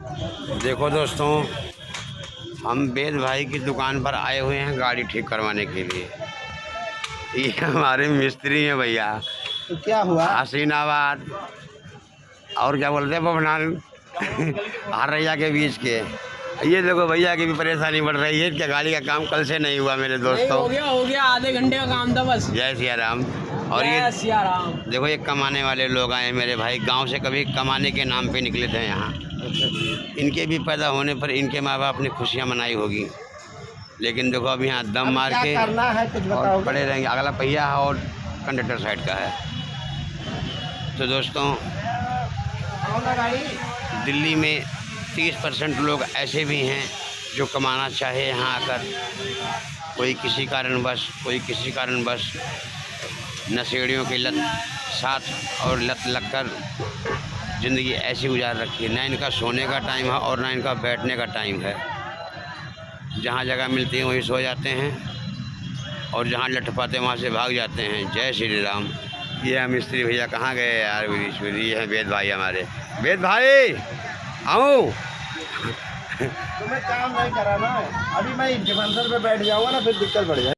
देखो दोस्तों, हम वेद भाई की दुकान पर आए हुए हैं गाड़ी ठीक करवाने के लिए। ये हमारे मिस्त्री हैं भैया। तो क्या हुआ? हसीनाबाद और क्या बोलते हैं बबनाल हरैया के बीच के। ये देखो भैया की भी परेशानी बढ़ रही है। क्या गाड़ी का काम कल से नहीं हुआ मेरे दोस्तों? हो गया आधे घंटे का काम था बस। जय सिया राम। और ये सिया राम। देखो, ये कमाने वाले लोग आए मेरे भाई, गांव से कभी कमाने के नाम पे निकले थे यहाँ। इनके भी पैदा होने पर इनके माँ बाप ने खुशियाँ मनाई होगी, लेकिन देखो अब यहाँ दम मार के करना है कुछ और पड़े रहेंगे। अगला पहिया और कंडक्टर साइड का है। तो दोस्तों, दिल्ली में 30% लोग ऐसे भी हैं जो कमाना चाहे यहाँ आकर, कोई किसी कारणवश नशेड़ियों की लत साथ और लत लगकर ज़िंदगी ऐसी गुजार रखी है। ना इनका सोने का टाइम है और ना इनका बैठने का टाइम है। जहाँ जगह मिलती है वहीं सो जाते हैं और जहाँ लट पाते वहाँ से भाग जाते हैं। जय श्री राम। ये हम मिस्त्री भैया कहाँ गए यार? ये हैं वेद भाई हमारे। वेद भाई आओ। तो मैं काम नहीं करा ना, अभी मैं इनके मंदिर पे बैठ जाऊंगा ना, फिर दिक्कत बढ़ जाए।